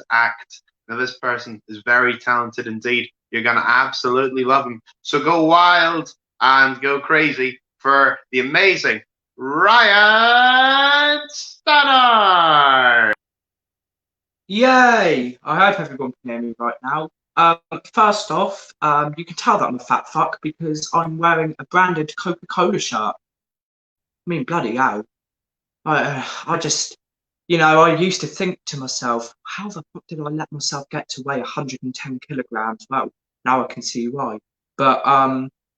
to act. Now, this person is very talented indeed. You're going to absolutely love him. So go wild and go crazy for the amazing Ryan Stannard. Yay! I hope everyone can hear me right now. First off, you can tell that I'm a fat fuck because I'm wearing a branded Coca-Cola shirt. I mean, bloody hell. I just, I used to think to myself, how the fuck did I let myself get to weigh 110 kilograms? Well, now I can see why. But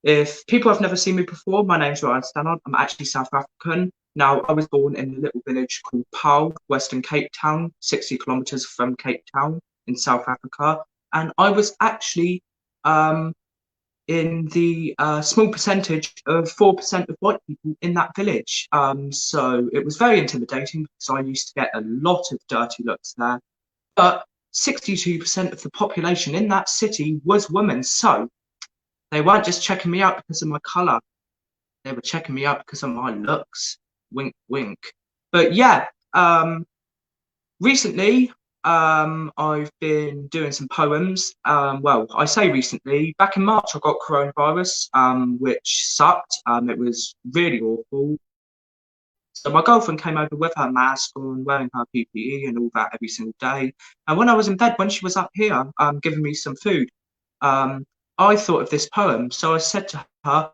if people have never seen me before, my name's Ryan Stannard. I'm actually South African. Now, I was born in a little village called Paarl, Western Cape Town, 60 kilometers from Cape Town in South Africa. And I was actually in the small percentage of 4% of white people in that village. So it was very intimidating because I used to get a lot of dirty looks there. But 62% of the population in that city was women. So they weren't just checking me out because of my colour. They were checking me out because of my looks. Wink, wink. But yeah, recently, I've been doing some poems. Well, I say recently, back in March, I got coronavirus, which sucked. It was really awful. So my girlfriend came over with her mask on, wearing her PPE and all that every single day. And when I was in bed, when she was up here, giving me some food, I thought of this poem. So I said to her,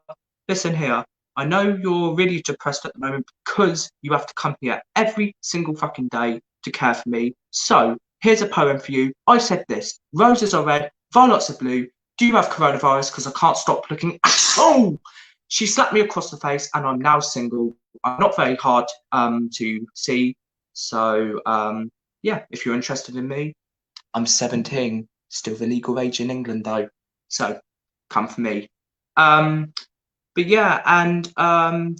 listen here, I know you're really depressed at the moment because you have to come here every single fucking day to care for me. So here's a poem for you. I said this: roses are red, violets are blue. Do you have coronavirus? Because I can't stop looking. Oh! She slapped me across the face, and I'm now single. I'm not very hard to see. So yeah, if you're interested in me, I'm 17, still the legal age in England though. So come for me. But yeah, and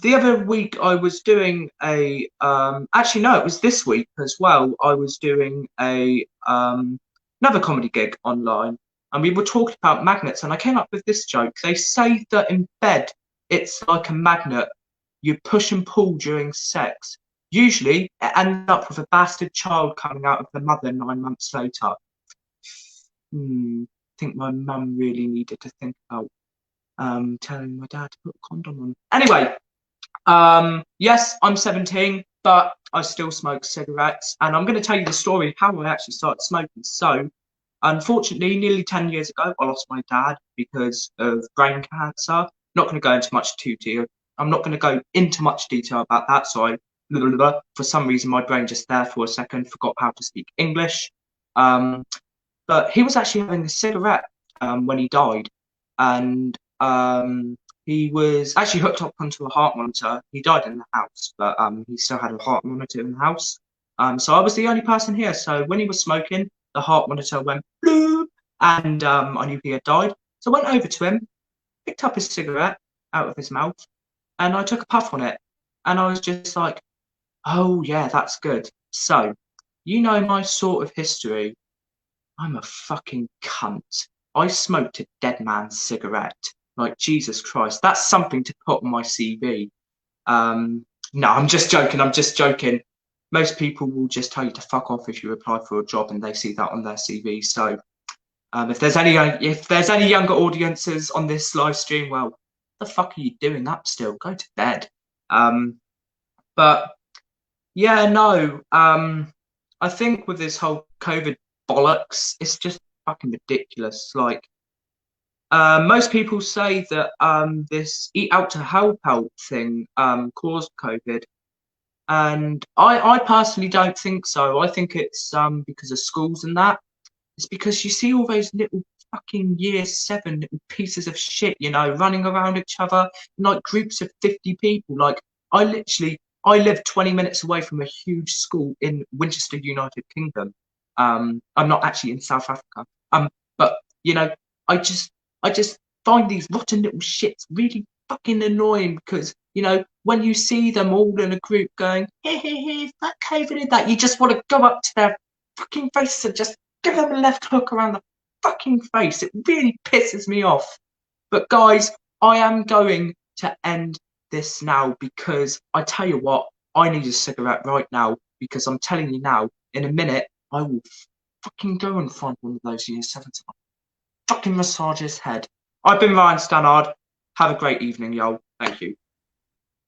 the other week I was doing a actually no, it was this week as well. I was doing a another comedy gig online, and we were talking about magnets, and I came up with this joke. They say that in bed it's like a magnet. You push and pull during sex. Usually it ends up with a bastard child coming out of the mother 9 months later. I think my mum really needed to think about telling my dad to put a condom on. Anyway, yes, I'm 17, but I still smoke cigarettes, and I'm going to tell you the story of how I actually started smoking. So, unfortunately, nearly 10 years ago, I lost my dad because of brain cancer. Not going to go into much detail. I'm not going to go into much detail about that. So for some reason, my brain just there for a second forgot how to speak English. But he was actually having a cigarette when he died, and he was actually hooked up onto a heart monitor. He died in the house, but he still had a heart monitor in the house. So I was the only person here. So when he was smoking, the heart monitor went bloop, and I knew he had died. So I went over to him, picked up his cigarette out of his mouth, and I took a puff on it. And I was just like, oh yeah, that's good. So, you know my sort of history. I'm a fucking cunt. I smoked a dead man's cigarette. Like, Jesus Christ, that's something to put on my CV. No, I'm just joking. I'm just joking. Most people will just tell you to fuck off if you apply for a job and they see that on their CV. So, if there's any younger audiences on this live stream, well, the fuck are you doing up still? Go to bed. But yeah, no. I think with this whole COVID bollocks, it's just fucking ridiculous. Like, most people say that this eat out to help out thing caused COVID, and I personally don't think so. I think it's because of schools and that. It's because you see all those little fucking year 7 little pieces of shit, running around each other in like groups of 50 people. Like, I live 20 minutes away from a huge school in Winchester, United Kingdom. I'm not actually in South Africa. But I just find these rotten little shits really fucking annoying because, when you see them all in a group going, hey, that COVID and that, you just want to go up to their fucking face and just give them a left hook around the fucking face. It really pisses me off. But guys, I am going to end this now because I tell you what, I need a cigarette right now because I'm telling you now, in a minute, I will fucking go and find one of those year 7 times. Fucking massage his head. I've been Ryan Stannard. Have a great evening, y'all. Thank you.